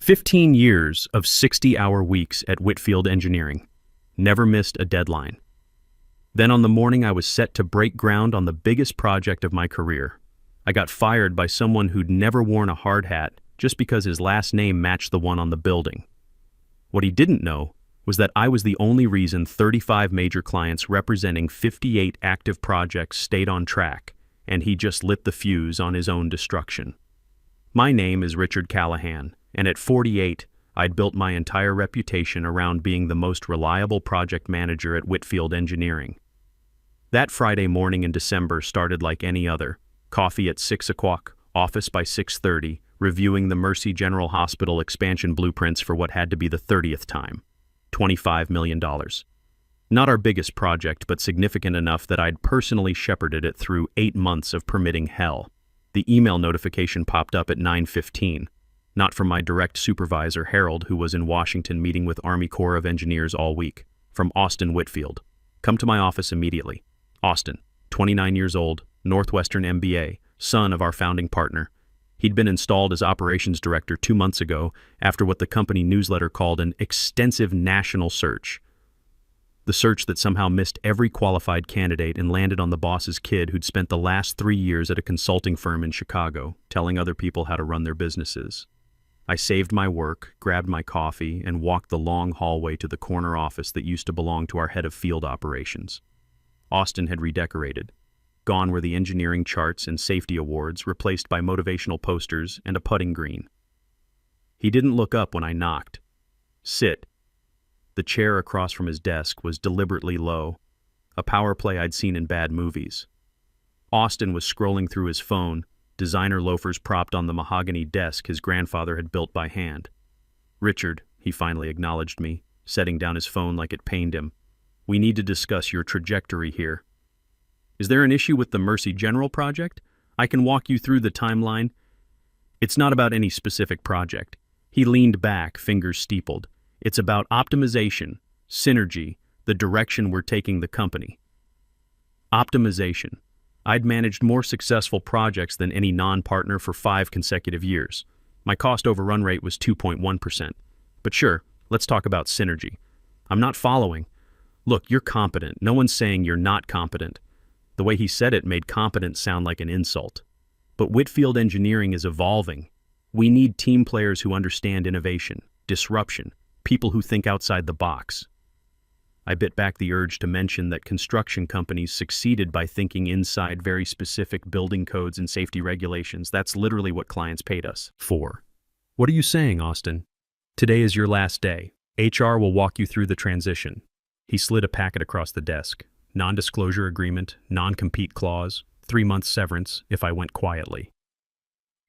15 years of 60-hour weeks at Whitfield Engineering. Never missed a deadline. Then on the morning I was set to break ground on the biggest project of my career, I got fired by someone who'd never worn a hard hat just because his last name matched the one on the building. What he didn't know was that I was the only reason 35 major clients representing 58 active projects stayed on track, and he just lit the fuse on his own destruction. My name is Richard Callahan, and at 48, I'd built my entire reputation around being the most reliable project manager at Whitfield Engineering. That Friday morning in December started like any other. Coffee at 6 o'clock, office by 6:30, reviewing the Mercy General Hospital expansion blueprints for what had to be the 30th time. $25 million. Not our biggest project, but significant enough that I'd personally shepherded it through 8 months of permitting hell. The email notification popped up at 9:15. Not from my direct supervisor, Harold, who was in Washington meeting with Army Corps of Engineers all week. From Austin Whitfield. Come to my office immediately. Austin, 29 years old, Northwestern MBA, son of our founding partner. He'd been installed as operations director 2 months ago after what the company newsletter called an extensive national search. The search that somehow missed every qualified candidate and landed on the boss's kid who'd spent the last 3 years at a consulting firm in Chicago, telling other people how to run their businesses. I saved my work, grabbed my coffee, and walked the long hallway to the corner office that used to belong to our head of field operations. Austin had redecorated. Gone were the engineering charts and safety awards, replaced by motivational posters and a putting green. He didn't look up when I knocked. Sit. The chair across from his desk was deliberately low, a power play I'd seen in bad movies. Austin was scrolling through his phone, designer loafers propped on the mahogany desk his grandfather had built by hand. Richard, he finally acknowledged me, setting down his phone like it pained him. We need to discuss your trajectory here. Is there an issue with the Mercy General project? I can walk you through the timeline. It's not about any specific project. He leaned back, fingers steepled. It's about optimization, synergy, the direction we're taking the company. Optimization. I'd managed more successful projects than any non-partner for 5 consecutive years. My cost overrun rate was 2.1%. But sure, let's talk about synergy. I'm not following. Look, you're competent. No one's saying you're not competent. The way he said it made competent sound like an insult. But Whitfield Engineering is evolving. We need team players who understand innovation, disruption, people who think outside the box. I bit back the urge to mention that construction companies succeeded by thinking inside very specific building codes and safety regulations. That's literally what clients paid us for. What are you saying, Austin? Today is your last day. HR will walk you through the transition. He slid a packet across the desk. Non-disclosure agreement, non-compete clause, 3-month severance if I went quietly.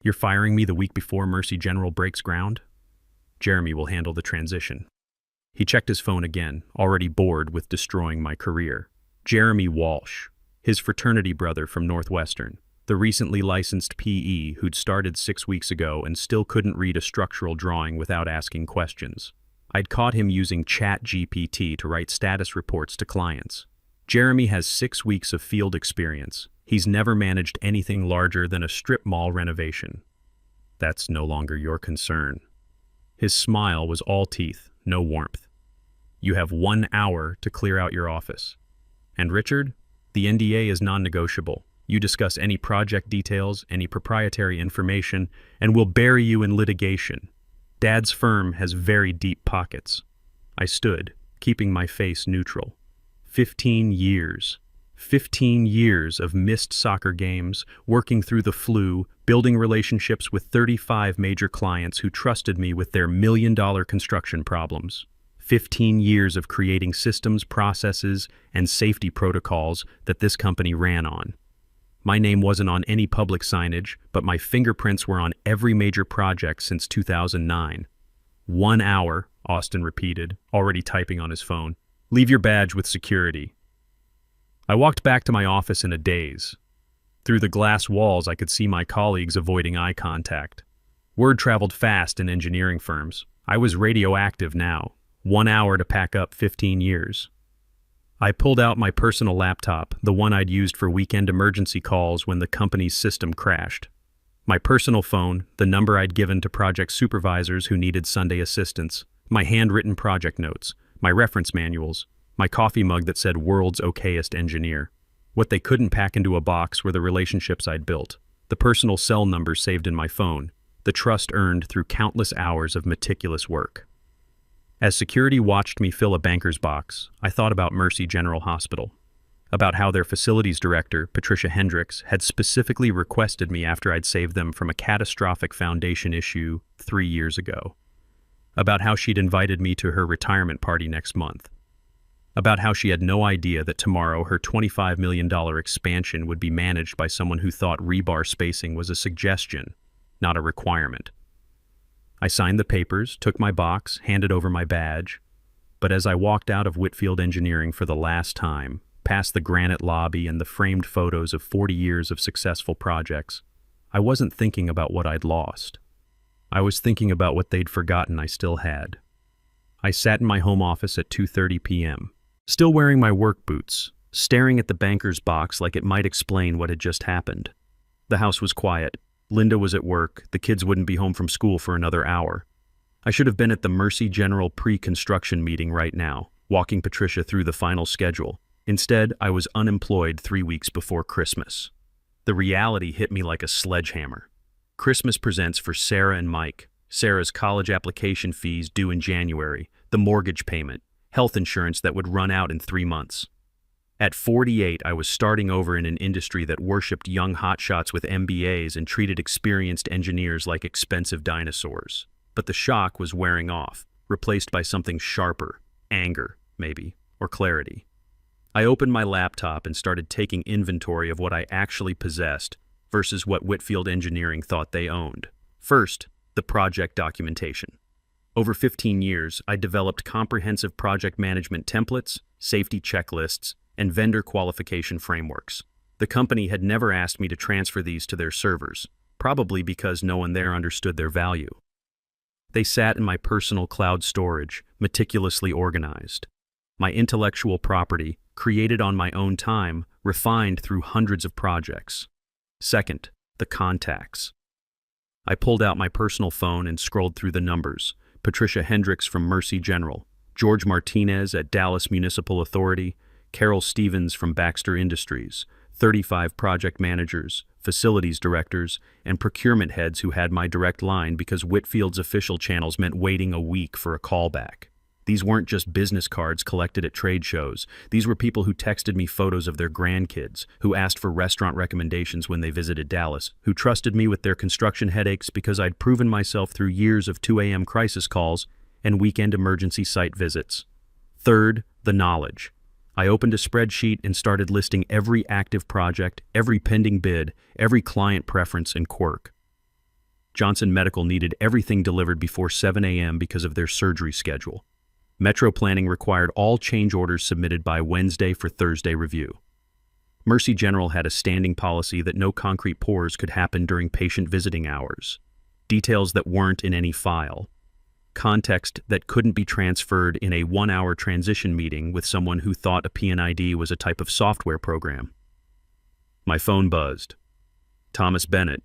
You're firing me the week before Mercy General breaks ground? Jeremy will handle the transition. He checked his phone again, already bored with destroying my career. Jeremy Walsh, his fraternity brother from Northwestern, the recently licensed PE who'd started 6 weeks ago and still couldn't read a structural drawing without asking questions. I'd caught him using ChatGPT to write status reports to clients. Jeremy has 6 weeks of field experience. He's never managed anything larger than a strip mall renovation. That's no longer your concern. His smile was all teeth, no warmth. You have 1 hour to clear out your office. And Richard, the NDA is non-negotiable. You discuss any project details, any proprietary information, and we'll bury you in litigation. Dad's firm has very deep pockets. I stood, keeping my face neutral. 15 years. 15 years of missed soccer games, working through the flu, building relationships with 35 major clients who trusted me with their million-dollar construction problems. 15 years of creating systems, processes, and safety protocols that this company ran on. My name wasn't on any public signage, but my fingerprints were on every major project since 2009. 1 hour, Austin repeated, already typing on his phone. Leave your badge with security. I walked back to my office in a daze. Through the glass walls, I could see my colleagues avoiding eye contact. Word traveled fast in engineering firms. I was radioactive now. 1 hour to pack up 15 years. I pulled out my personal laptop, the one I'd used for weekend emergency calls when the company's system crashed. My personal phone, the number I'd given to project supervisors who needed Sunday assistance, my handwritten project notes, my reference manuals, my coffee mug that said "World's Okayest Engineer." What they couldn't pack into a box were the relationships I'd built, the personal cell numbers saved in my phone, the trust earned through countless hours of meticulous work. As security watched me fill a banker's box, I thought about Mercy General Hospital, about how their facilities director, Patricia Hendricks, had specifically requested me after I'd saved them from a catastrophic foundation issue 3 years ago, about how she'd invited me to her retirement party next month, about how she had no idea that tomorrow her $25 million expansion would be managed by someone who thought rebar spacing was a suggestion, not a requirement. I signed the papers, took my box, handed over my badge, but as I walked out of Whitfield Engineering for the last time, past the granite lobby and the framed photos of 40 years of successful projects, I wasn't thinking about what I'd lost. I was thinking about what they'd forgotten I still had. I sat in my home office at 2:30 p.m., still wearing my work boots, staring at the banker's box like it might explain what had just happened. The house was quiet. Linda was at work. The kids wouldn't be home from school for another hour. I should have been at the Mercy General pre-construction meeting right now, walking Patricia through the final schedule. Instead, I was unemployed 3 weeks before Christmas. The reality hit me like a sledgehammer. Christmas presents for Sarah and Mike, Sarah's college application fees due in January, the mortgage payment, health insurance that would run out in 3 months. At 48, I was starting over in an industry that worshipped young hotshots with MBAs and treated experienced engineers like expensive dinosaurs. But the shock was wearing off, replaced by something sharper, anger, maybe, or clarity. I opened my laptop and started taking inventory of what I actually possessed versus what Whitfield Engineering thought they owned. First, the project documentation. Over 15 years, I developed comprehensive project management templates, safety checklists, and vendor qualification frameworks. The company had never asked me to transfer these to their servers, probably because no one there understood their value. They sat in my personal cloud storage, meticulously organized. My intellectual property, created on my own time, refined through hundreds of projects. Second, the contacts. I pulled out my personal phone and scrolled through the numbers. Patricia Hendricks from Mercy General, George Martinez at Dallas Municipal Authority, Carol Stevens from Baxter Industries, 35 project managers, facilities directors, and procurement heads who had my direct line because Whitfield's official channels meant waiting a week for a callback. These weren't just business cards collected at trade shows. These were people who texted me photos of their grandkids, who asked for restaurant recommendations when they visited Dallas, who trusted me with their construction headaches because I'd proven myself through years of 2 a.m. crisis calls and weekend emergency site visits. Third, the knowledge. I opened a spreadsheet and started listing every active project, every pending bid, every client preference and quirk. Johnson Medical needed everything delivered before 7 a.m. because of their surgery schedule. Metro Planning required all change orders submitted by Wednesday for Thursday review. Mercy General had a standing policy that no concrete pours could happen during patient visiting hours. Details that weren't in any file. Context that couldn't be transferred in a 1-hour transition meeting with someone who thought a PNID was a type of software program. My phone buzzed. Thomas Bennett,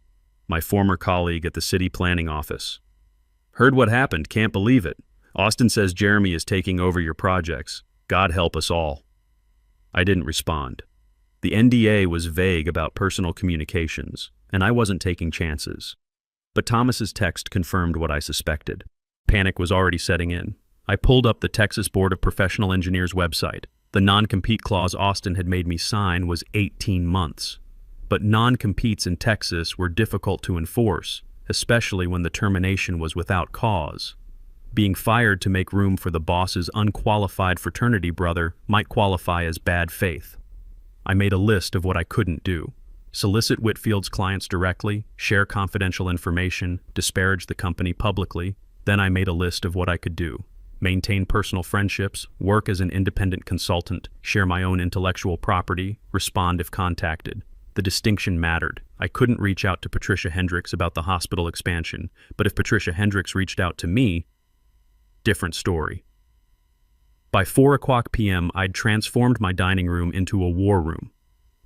my former colleague at the city planning office. Heard what happened, can't believe it. Austin says Jeremy is taking over your projects. God help us all. I didn't respond. The NDA was vague about personal communications, and I wasn't taking chances. But Thomas's text confirmed what I suspected. Panic was already setting in. I pulled up the Texas Board of Professional Engineers website. The non-compete clause Austin had made me sign was 18 months. But non-competes in Texas were difficult to enforce, especially when the termination was without cause. Being fired to make room for the boss's unqualified fraternity brother might qualify as bad faith. I made a list of what I couldn't do. Solicit Whitfield's clients directly, share confidential information, disparage the company publicly. Then I made a list of what I could do. Maintain personal friendships, work as an independent consultant, share my own intellectual property, respond if contacted. The distinction mattered. I couldn't reach out to Patricia Hendricks about the hospital expansion, but if Patricia Hendricks reached out to me, different story. By 4:00 p.m., I'd transformed my dining room into a war room.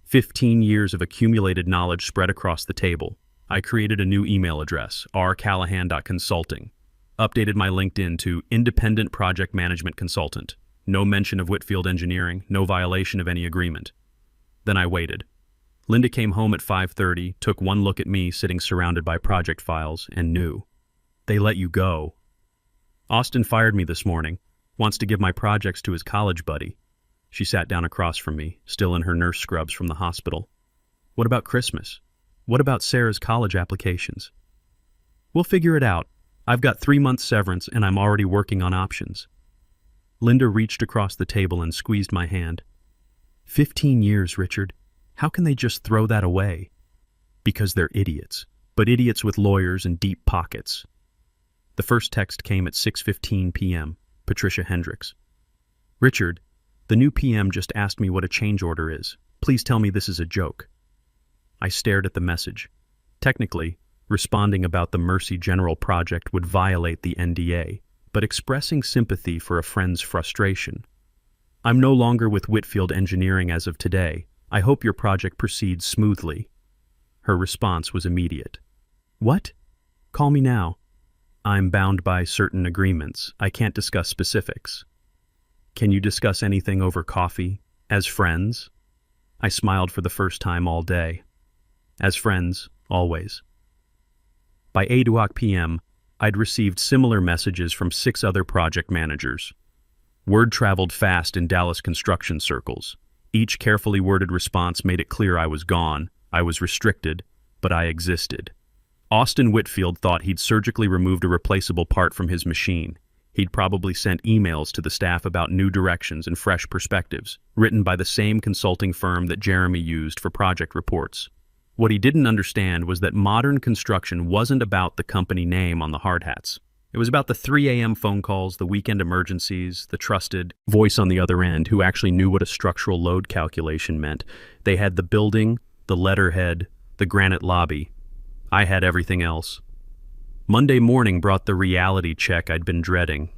15 years of accumulated knowledge spread across the table. I created a new email address, rcallahan.consulting, updated my LinkedIn to Independent Project Management Consultant. No mention of Whitfield Engineering, no violation of any agreement. Then I waited. Linda came home at 5:30, took one look at me sitting surrounded by project files, and knew. They let you go. Austin fired me this morning, wants to give my projects to his college buddy. She sat down across from me, still in her nurse scrubs from the hospital. What about Christmas? What about Sarah's college applications? We'll figure it out. I've got 3 months severance and I'm already working on options. Linda reached across the table and squeezed my hand. 15 years, Richard. How can they just throw that away? Because they're idiots, but idiots with lawyers and deep pockets. The first text came at 6:15 p.m., Patricia Hendricks. Richard, the new PM just asked me what a change order is. Please tell me this is a joke. I stared at the message. Technically, responding about the Mercy General project would violate the NDA, but expressing sympathy for a friend's frustration. I'm no longer with Whitfield Engineering as of today. I hope your project proceeds smoothly. Her response was immediate. What? Call me now. I'm bound by certain agreements. I can't discuss specifics. Can you discuss anything over coffee? As friends? I smiled for the first time all day. As friends, always. By 8 p.m., I'd received similar messages from 6 other project managers. Word traveled fast in Dallas construction circles. Each carefully worded response made it clear I was gone, I was restricted, but I existed. Austin Whitfield thought he'd surgically removed a replaceable part from his machine. He'd probably sent emails to the staff about new directions and fresh perspectives, written by the same consulting firm that Jeremy used for project reports. What he didn't understand was that modern construction wasn't about the company name on the hard hats. It was about the 3 a.m. phone calls, the weekend emergencies, the trusted voice on the other end who actually knew what a structural load calculation meant. They had the building, the letterhead, the granite lobby. I had everything else. Monday morning brought the reality check I'd been dreading.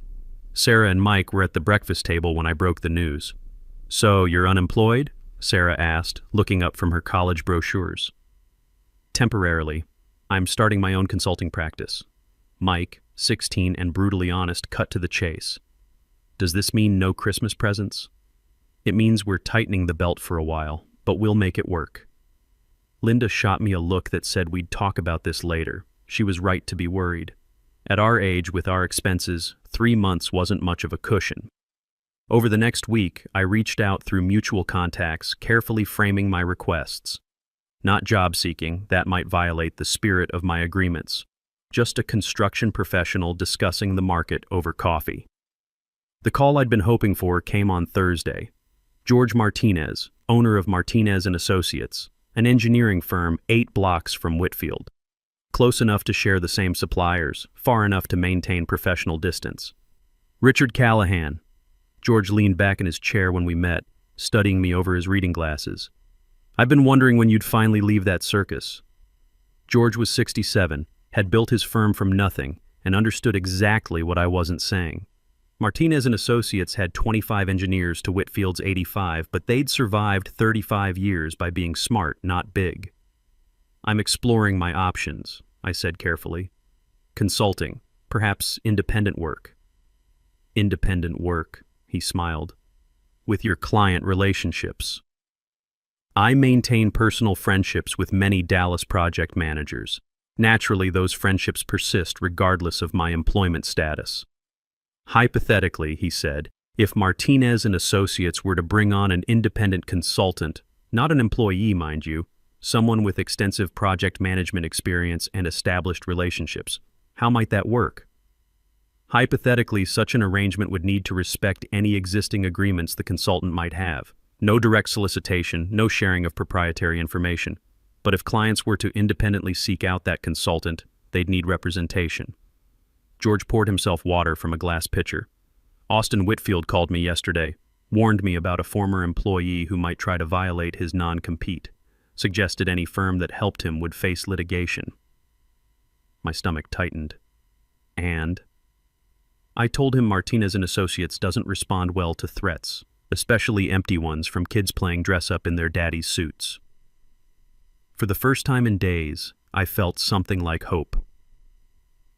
Sarah and Mike were at the breakfast table when I broke the news. So, you're unemployed? Sarah asked, looking up from her college brochures. Temporarily. I'm starting my own consulting practice. Mike, 16 and brutally honest, cut to the chase. Does this mean no Christmas presents? It means we're tightening the belt for a while, but we'll make it work. Linda shot me a look that said we'd talk about this later. She was right to be worried. At our age, with our expenses, 3 months wasn't much of a cushion. Over the next week, I reached out through mutual contacts, carefully framing my requests. Not job seeking, that might violate the spirit of my agreements. Just a construction professional discussing the market over coffee. The call I'd been hoping for came on Thursday. George Martinez, owner of Martinez & Associates, an engineering firm 8 blocks from Whitfield. Close enough to share the same suppliers, far enough to maintain professional distance. Richard Callahan. George leaned back in his chair when we met, studying me over his reading glasses. I've been wondering when you'd finally leave that circus. George was 67, had built his firm from nothing, and understood exactly what I wasn't saying. Martinez & Associates had 25 engineers to Whitfield's 85, but they'd survived 35 years by being smart, not big. I'm exploring my options, I said carefully. Consulting, perhaps independent work. Independent work, he smiled. With your client relationships. I maintain personal friendships with many Dallas project managers. Naturally, those friendships persist regardless of my employment status. Hypothetically, he said, if Martinez & Associates were to bring on an independent consultant, not an employee, mind you, someone with extensive project management experience and established relationships, how might that work? Hypothetically, such an arrangement would need to respect any existing agreements the consultant might have. No direct solicitation, no sharing of proprietary information. But if clients were to independently seek out that consultant, they'd need representation. George poured himself water from a glass pitcher. Austin Whitfield called me yesterday, warned me about a former employee who might try to violate his non-compete, suggested any firm that helped him would face litigation. My stomach tightened. And? I told him Martinez & Associates doesn't respond well to threats, especially empty ones from kids playing dress-up in their daddy's suits. For the first time in days, I felt something like hope.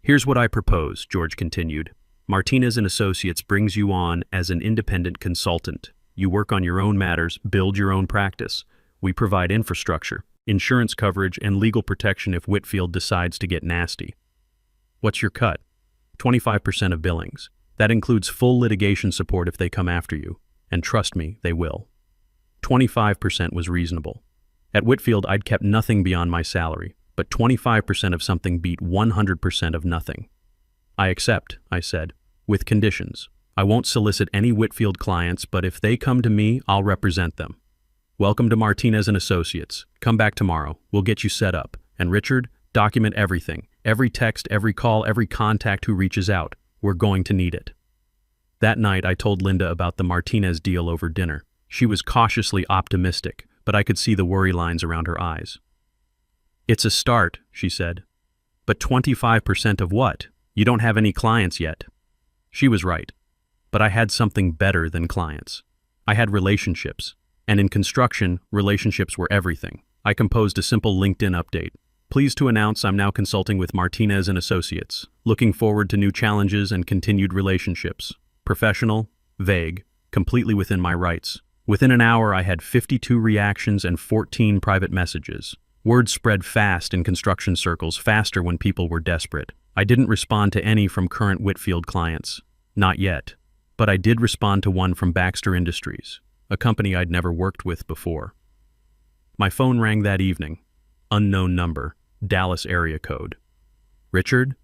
"Here's what I propose," George continued. "Martinez and Associates brings you on as an independent consultant. You work on your own matters, build your own practice. We provide infrastructure, insurance coverage, and legal protection if Whitfield decides to get nasty. What's your cut?" 25% of billings. That includes full litigation support if they come after you. And trust me, they will. 25% was reasonable. At Whitfield, I'd kept nothing beyond my salary, but 25% of something beat 100% of nothing. "I accept," I said, "with conditions. I won't solicit any Whitfield clients, but if they come to me, I'll represent them. Welcome to Martinez and Associates. Come back tomorrow. We'll get you set up. And Richard, document everything. Every text, every call, every contact who reaches out. We're going to need it." That night, I told Linda about the Martinez deal over dinner. She was cautiously optimistic, but I could see the worry lines around her eyes. "It's a start," she said. "But 25% of what? You don't have any clients yet." She was right. But I had something better than clients. I had relationships. And in construction, relationships were everything. I composed a simple LinkedIn update. "Pleased to announce I'm now consulting with Martinez and Associates. Looking forward to new challenges and continued relationships. Professional, vague, completely within my rights." Within an hour, I had 52 reactions and 14 private messages. Word spread fast in construction circles, faster when people were desperate. I didn't respond to any from current Whitfield clients. Not yet. But I did respond to one from Baxter Industries, a company I'd never worked with before. My phone rang that evening. Unknown number, Dallas area code. "Richard?"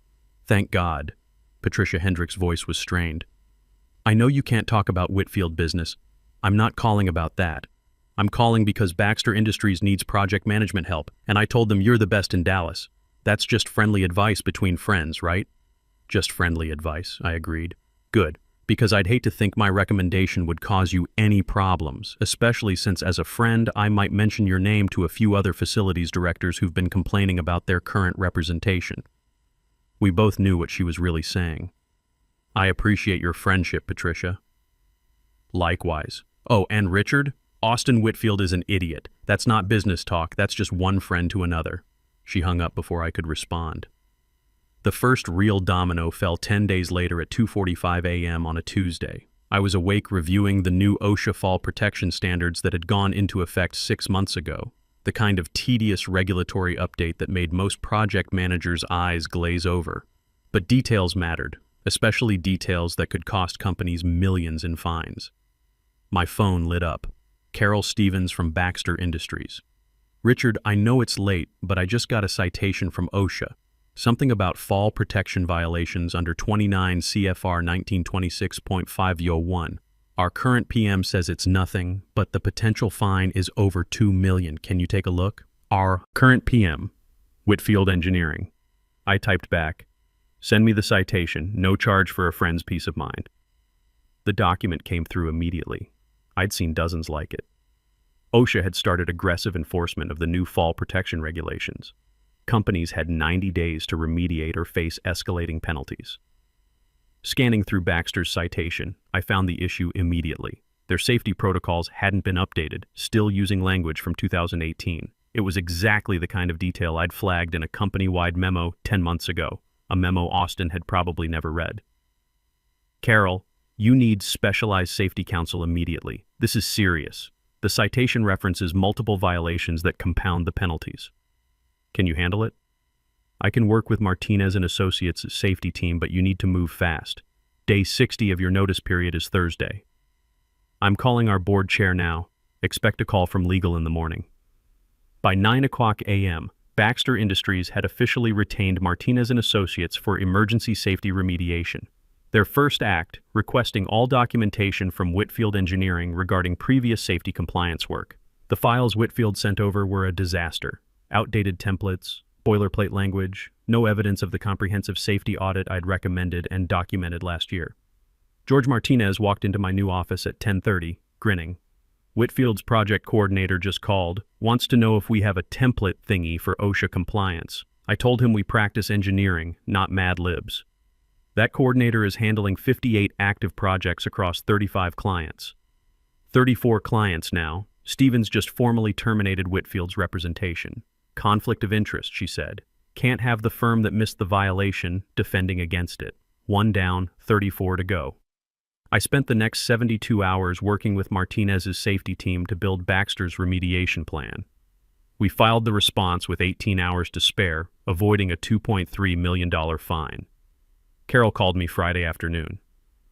"Thank God." Patricia Hendricks' voice was strained. "I know you can't talk about Whitfield business. I'm not calling about that. I'm calling because Baxter Industries needs project management help, and I told them you're the best in Dallas. That's just friendly advice between friends, right?" "Just friendly advice," I agreed. "Good. Because I'd hate to think my recommendation would cause you any problems, especially since as a friend I might mention your name to a few other facilities directors who've been complaining about their current representation." We both knew what she was really saying. "I appreciate your friendship, Patricia." "Likewise. Oh, and Richard, Austin Whitfield is an idiot. That's not business talk, that's just one friend to another." She hung up before I could respond. The first real domino fell 10 days later at 2:45 a.m. on a Tuesday. I was awake reviewing the new OSHA fall protection standards that had gone into effect 6 months ago, the kind of tedious regulatory update that made most project managers' eyes glaze over. But details mattered, especially details that could cost companies millions in fines. My phone lit up. Carol Stevens from Baxter Industries. "Richard, I know it's late, but I just got a citation from OSHA. Something about fall protection violations under 29 CFR 1926.501. Our current PM says it's nothing, but the potential fine is over $2 million. Can you take a look?" "Our current PM, Whitfield Engineering." I typed back, "Send me the citation, no charge for a friend's peace of mind." The document came through immediately. I'd seen dozens like it. OSHA had started aggressive enforcement of the new fall protection regulations. Companies had 90 days to remediate or face escalating penalties. Scanning through Baxter's citation, I found the issue immediately. Their safety protocols hadn't been updated, still using language from 2018. It was exactly the kind of detail I'd flagged in a company-wide memo 10 months ago, a memo Austin had probably never read. "Carol, you need specialized safety counsel immediately. This is serious. The citation references multiple violations that compound the penalties. Can you handle it? I can work with Martinez and Associates' safety team, but you need to move fast. Day 60 of your notice period is Thursday. I'm calling our board chair now. Expect a call from legal in the morning." By 9:00 a.m., Baxter Industries had officially retained Martinez and Associates for emergency safety remediation. Their first act, requesting all documentation from Whitfield Engineering regarding previous safety compliance work. The files Whitfield sent over were a disaster. Outdated templates, boilerplate language, no evidence of the comprehensive safety audit I'd recommended and documented last year. George Martinez walked into my new office at 10:30, grinning. "Whitfield's project coordinator just called, wants to know if we have a template thingy for OSHA compliance. I told him we practice engineering, not Mad Libs." That coordinator is handling 58 active projects across 35 clients. 34 clients now. Stevens just formally terminated Whitfield's representation. Conflict of interest, she said. Can't have the firm that missed the violation defending against it. 1 down, 34 to go. I spent the next 72 hours working with Martinez's safety team to build Baxter's remediation plan. We filed the response with 18 hours to spare, avoiding a $2.3 million fine. Carol called me Friday afternoon.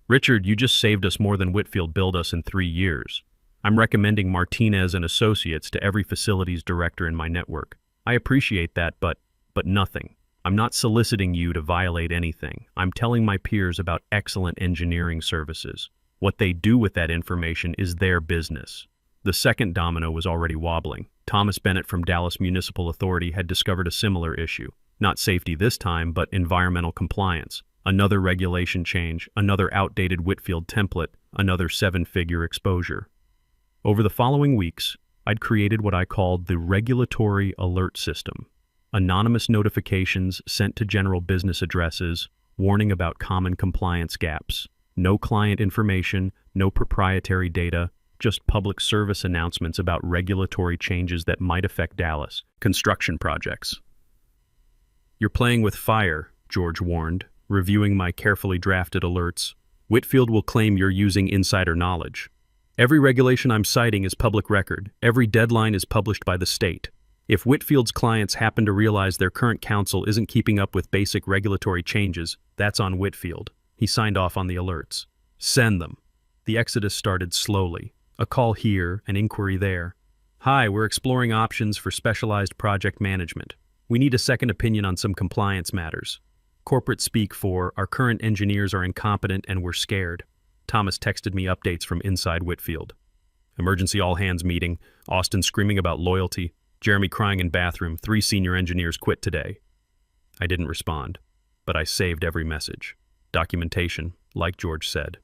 "Richard, you just saved us more than Whitfield billed us in 3 years. I'm recommending Martinez and Associates to every facilities director in my network. I appreciate that, but nothing. I'm not soliciting you to violate anything. I'm telling my peers about excellent engineering services. What they do with that information is their business." The second domino was already wobbling. Thomas Bennett from Dallas Municipal Authority had discovered a similar issue. Not safety this time, but environmental compliance. Another regulation change, another outdated Whitfield template, another 7-figure exposure. Over the following weeks, I'd created what I called the Regulatory Alert System. Anonymous notifications sent to general business addresses, warning about common compliance gaps. No client information, no proprietary data, just public service announcements about regulatory changes that might affect Dallas. Construction projects. "You're playing with fire," George warned, reviewing my carefully drafted alerts. "Whitfield will claim you're using insider knowledge. Every regulation I'm citing is public record. Every deadline is published by the state. If Whitfield's clients happen to realize their current counsel isn't keeping up with basic regulatory changes, that's on Whitfield." He signed off on the alerts. "Send them." The exodus started slowly. A call here, an inquiry there. "Hi, we're exploring options for specialized project management. We need a second opinion on some compliance matters." Corporate speak for, "Our current engineers are incompetent and we're scared." Thomas texted me updates from inside Whitfield. Emergency all-hands meeting, Austin screaming about loyalty, Jeremy crying in bathroom, 3 senior engineers quit today. I didn't respond, but I saved every message. Documentation, like George said.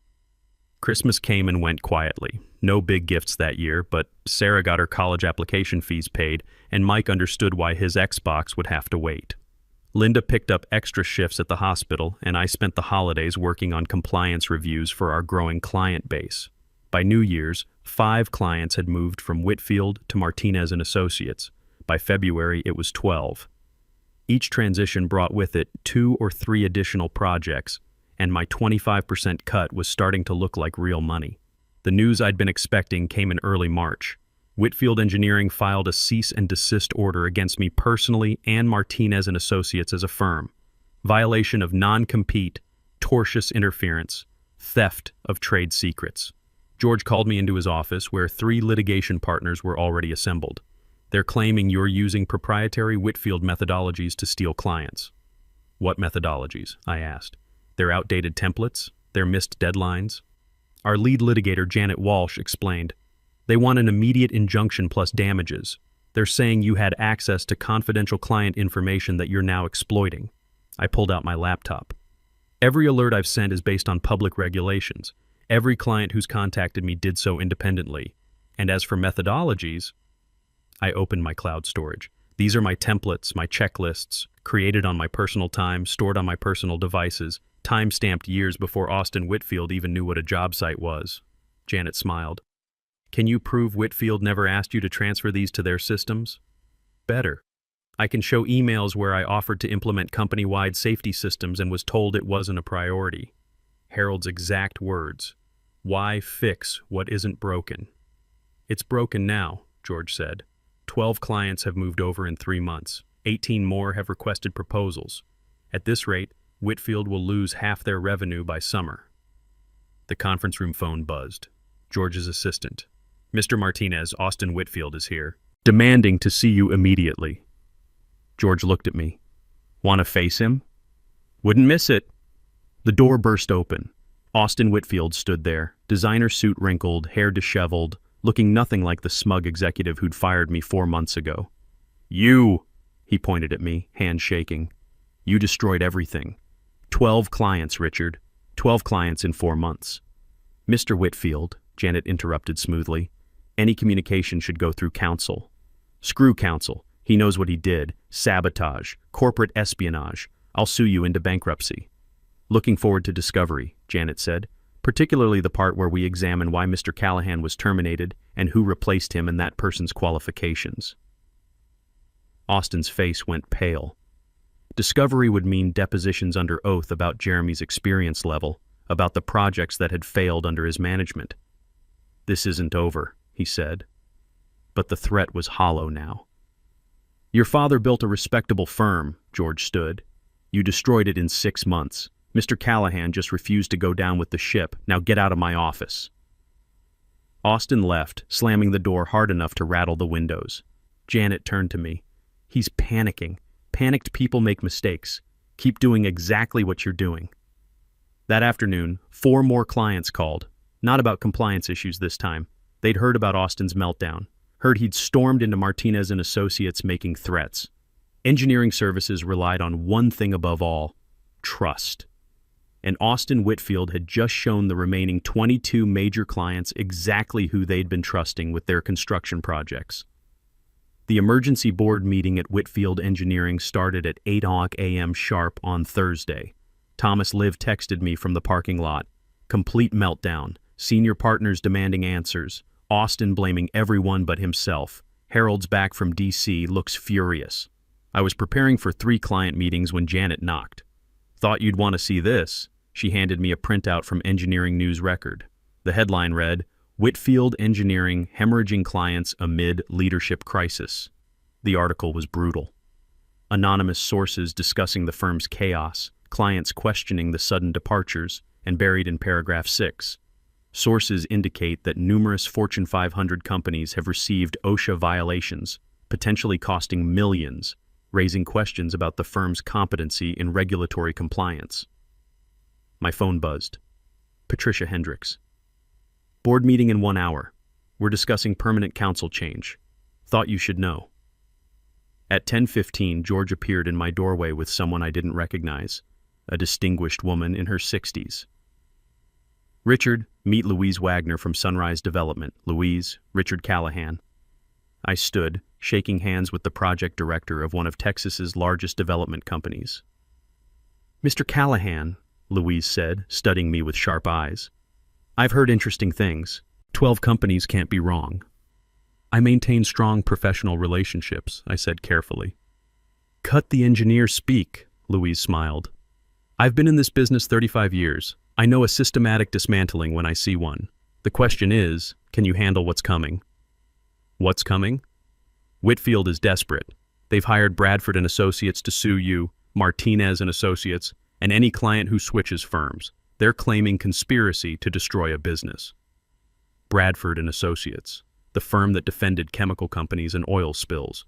Christmas came and went quietly. No big gifts that year, but Sarah got her college application fees paid, and Mike understood why his Xbox would have to wait. Linda picked up extra shifts at the hospital, and I spent the holidays working on compliance reviews for our growing client base. By New Year's, 5 clients had moved from Whitfield to Martinez and Associates. By February, it was 12. Each transition brought with it 2 or 3 additional projects, and my 25% cut was starting to look like real money. The news I'd been expecting came in early March. Whitfield Engineering filed a cease and desist order against me personally and Martinez and Associates as a firm. Violation of non-compete, tortious interference, theft of trade secrets. George called me into his office where 3 litigation partners were already assembled. "They're claiming you're using proprietary Whitfield methodologies to steal clients." "What methodologies?" I asked. "Their outdated templates? Their missed deadlines?" Our lead litigator, Janet Walsh, explained. "They want an immediate injunction plus damages. They're saying you had access to confidential client information that you're now exploiting." I pulled out my laptop. "Every alert I've sent is based on public regulations. Every client who's contacted me did so independently. And as for methodologies," I opened my cloud storage. "These are my templates, my checklists, created on my personal time, stored on my personal devices, time-stamped years before Austin Whitfield even knew what a job site was." Janet smiled. "Can you prove Whitfield never asked you to transfer these to their systems?" "Better. I can show emails where I offered to implement company-wide safety systems and was told it wasn't a priority." Harold's exact words. "Why fix what isn't broken?" "It's broken now," George said. 12 clients have moved over in 3 months. 18 more have requested proposals. At this rate, Whitfield will lose half their revenue by summer. The conference room phone buzzed. George's assistant. "Mr. Martinez, Austin Whitfield is here. Demanding to see you immediately." George looked at me. "Want to face him?" "Wouldn't miss it." The door burst open. Austin Whitfield stood there, designer suit wrinkled, hair disheveled, looking nothing like the smug executive who'd fired me 4 months ago. "You!" He pointed at me, hand shaking. "You destroyed everything. 12 clients, Richard. 12 clients in 4 months." "Mr. Whitfield," Janet interrupted smoothly, "any communication should go through counsel." "Screw counsel. He knows what he did. Sabotage. Corporate espionage. I'll sue you into bankruptcy." "Looking forward to discovery," Janet said, "particularly the part where we examine why Mr. Callahan was terminated and who replaced him and that person's qualifications." Austin's face went pale. Discovery would mean depositions under oath about Jeremy's experience level, about the projects that had failed under his management. "This isn't over," he said. But the threat was hollow now. "Your father built a respectable firm," George stood. "You destroyed it in 6 months. Mr. Callahan just refused to go down with the ship. Now get out of my office." Austin left, slamming the door hard enough to rattle the windows. Janet turned to me. "He's panicking. Panicked people make mistakes. Keep doing exactly what you're doing." That afternoon, 4 more clients called. Not about compliance issues this time. They'd heard about Austin's meltdown. Heard he'd stormed into Martinez and Associates making threats. Engineering services relied on one thing above all: trust. And Austin Whitfield had just shown the remaining 22 major clients exactly who they'd been trusting with their construction projects. The emergency board meeting at Whitfield Engineering started at 8 a.m. sharp on Thursday. Thomas Liv texted me from the parking lot. Complete meltdown. Senior partners demanding answers. Austin blaming everyone but himself. Harold's back from D.C. looks furious. I was preparing for 3 client meetings when Janet knocked. "Thought you'd want to see this." She handed me a printout from Engineering News Record. The headline read, "Whitfield Engineering Hemorrhaging Clients Amid Leadership Crisis." The article was brutal. Anonymous sources discussing the firm's chaos, clients questioning the sudden departures, and buried in paragraph 6. Sources indicate that numerous Fortune 500 companies have received OSHA violations, potentially costing millions, raising questions about the firm's competency in regulatory compliance. My phone buzzed. Patricia Hendricks. "Board meeting in 1 hour. We're discussing permanent counsel change. Thought you should know." At 10:15, George appeared in my doorway with someone I didn't recognize, a distinguished woman in her 60s. "Richard, meet Louise Wagner from Sunrise Development. Louise, Richard Callahan." I stood, shaking hands with the project director of one of Texas's largest development companies. "Mr. Callahan," Louise said, studying me with sharp eyes. "I've heard interesting things. 12 companies can't be wrong." "I maintain strong professional relationships," I said carefully. "Cut the engineer speak," Louise smiled. "I've been in this business 35 years. I know a systematic dismantling when I see one. The question is, can you handle what's coming?" "What's coming?" "Whitfield is desperate. They've hired Bradford and Associates to sue you, Martinez and Associates, and any client who switches firms. They're claiming conspiracy to destroy a business." Bradford and Associates, the firm that defended chemical companies and oil spills.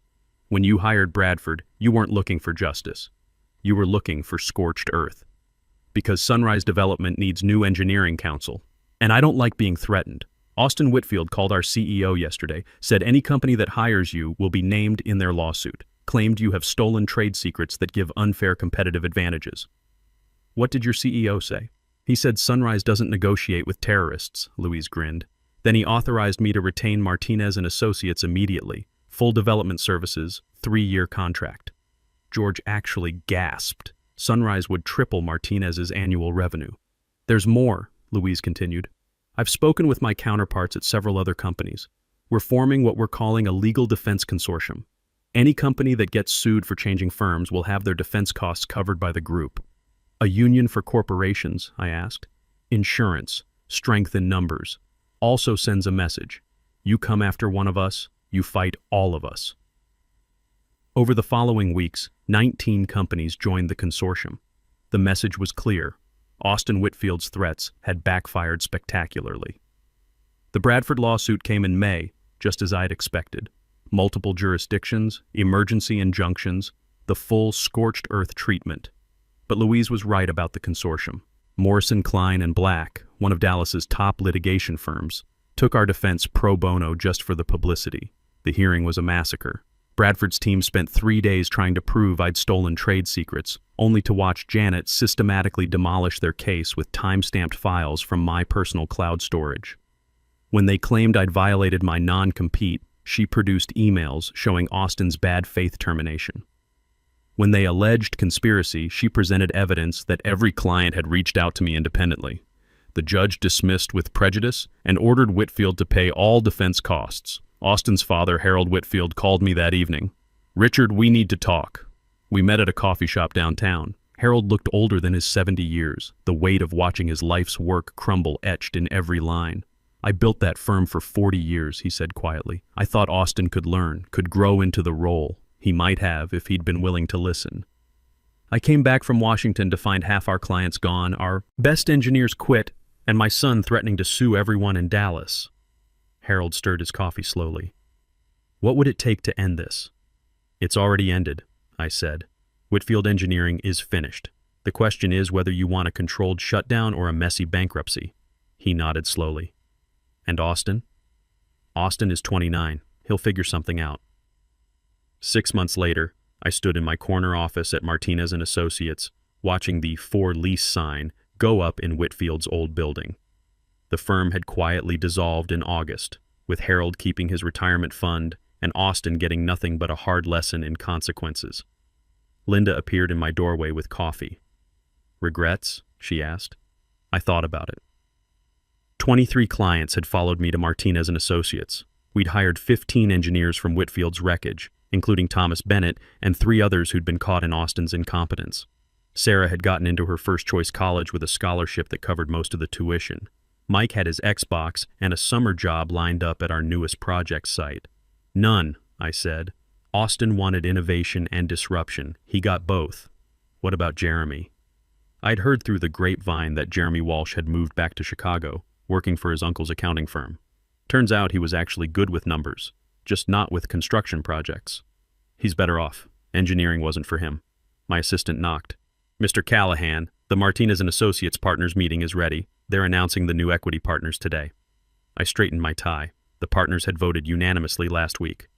When you hired Bradford, you weren't looking for justice. You were looking for scorched earth. Because Sunrise Development needs new engineering counsel. And I don't like being threatened. Austin Whitfield called our CEO yesterday, said any company that hires you will be named in their lawsuit, claimed you have stolen trade secrets that give unfair competitive advantages. "What did your CEO say?" "He said Sunrise doesn't negotiate with terrorists," Louise grinned. "Then he authorized me to retain Martinez and Associates immediately. Full development services, 3-year contract." George actually gasped. Sunrise would triple Martinez's annual revenue. "There's more," Louise continued. "I've spoken with my counterparts at several other companies. We're forming what we're calling a legal defense consortium. Any company that gets sued for changing firms will have their defense costs covered by the group." "A union for corporations?" I asked. "Insurance, strength in numbers. Also sends a message. You come after one of us, you fight all of us." Over the following weeks, 19 companies joined the consortium. The message was clear. Austin Whitfield's threats had backfired spectacularly. The Bradford lawsuit came in May, just as I'd expected. Multiple jurisdictions, emergency injunctions, the full scorched earth treatment. But Louise was right about the consortium. Morrison, Klein & Black, one of Dallas's top litigation firms, took our defense pro bono just for the publicity. The hearing was a massacre. Bradford's team spent 3 days trying to prove I'd stolen trade secrets, only to watch Janet systematically demolish their case with time-stamped files from my personal cloud storage. When they claimed I'd violated my non-compete, she produced emails showing Austin's bad faith termination. When they alleged conspiracy, she presented evidence that every client had reached out to me independently. The judge dismissed with prejudice and ordered Whitfield to pay all defense costs. Austin's father, Harold Whitfield, called me that evening. "Richard, we need to talk." We met at a coffee shop downtown. Harold looked older than his 70 years, the weight of watching his life's work crumble etched in every line. "I built that firm for 40 years, he said quietly. "I thought Austin could learn, could grow into the role. He might have if he'd been willing to listen. I came back from Washington to find half our clients gone, our best engineers quit, and my son threatening to sue everyone in Dallas." Harold stirred his coffee slowly. "What would it take to end this?" "It's already ended," I said. "Whitfield Engineering is finished. The question is whether you want a controlled shutdown or a messy bankruptcy." He nodded slowly. "And Austin?" "Austin is 29. He'll figure something out." 6 months later, I stood in my corner office at Martinez & Associates, watching the "For Lease" sign go up in Whitfield's old building. The firm had quietly dissolved in August, with Harold keeping his retirement fund and Austin getting nothing but a hard lesson in consequences. Linda appeared in my doorway with coffee. "Regrets?" she asked. I thought about it. 23 clients had followed me to Martinez & Associates. We'd hired 15 engineers from Whitfield's wreckage, including Thomas Bennett and 3 others who'd been caught in Austin's incompetence. Sarah had gotten into her first-choice college with a scholarship that covered most of the tuition. Mike had his Xbox and a summer job lined up at our newest project site. "None," I said. "Austin wanted innovation and disruption. He got both." "What about Jeremy?" I'd heard through the grapevine that Jeremy Walsh had moved back to Chicago, working for his uncle's accounting firm. Turns out he was actually good with numbers, just not with construction projects. "He's better off. Engineering wasn't for him." My assistant knocked. "Mr. Callahan, the Martinez & Associates partners meeting is ready. They're announcing the new equity partners today." I straightened my tie. The partners had voted unanimously last week.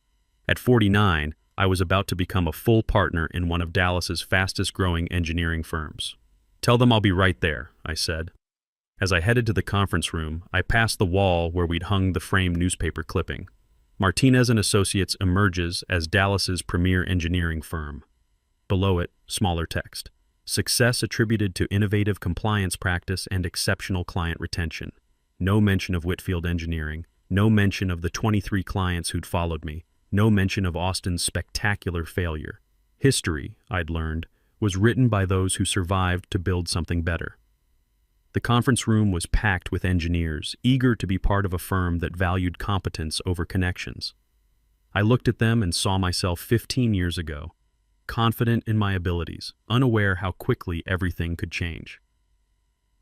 At 49, I was about to become a full partner in one of Dallas's fastest-growing engineering firms. "Tell them I'll be right there," I said. As I headed to the conference room, I passed the wall where we'd hung the framed newspaper clipping. Martinez & Associates emerges as Dallas's premier engineering firm. Below it, smaller text. Success attributed to innovative compliance practice and exceptional client retention. No mention of Whitfield Engineering. No mention of the 23 clients who'd followed me. No mention of Austin's spectacular failure. History, I'd learned, was written by those who survived to build something better. The conference room was packed with engineers, eager to be part of a firm that valued competence over connections. I looked at them and saw myself 15 years ago, confident in my abilities, unaware how quickly everything could change.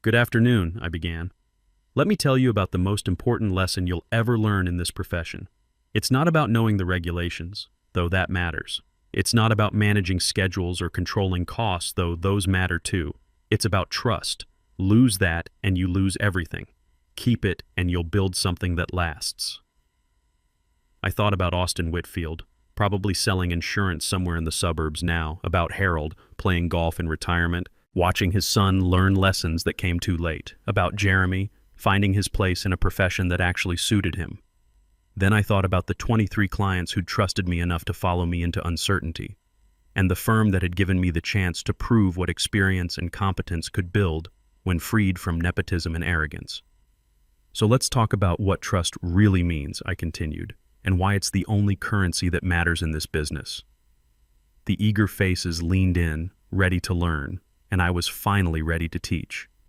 "Good afternoon," I began. "Let me tell you about the most important lesson you'll ever learn in this profession. It's not about knowing the regulations, though that matters. It's not about managing schedules or controlling costs, though those matter too. It's about trust. Lose that and you lose everything. Keep it and you'll build something that lasts." I thought about Austin Whitfield, probably selling insurance somewhere in the suburbs now, about Harold, playing golf in retirement, watching his son learn lessons that came too late, about Jeremy, finding his place in a profession that actually suited him. Then I thought about the 23 clients who'd trusted me enough to follow me into uncertainty, and the firm that had given me the chance to prove what experience and competence could build when freed from nepotism and arrogance. "So let's talk about what trust really means," I continued, "and why it's the only currency that matters in this business." The eager faces leaned in, ready to learn, and I was finally ready to teach.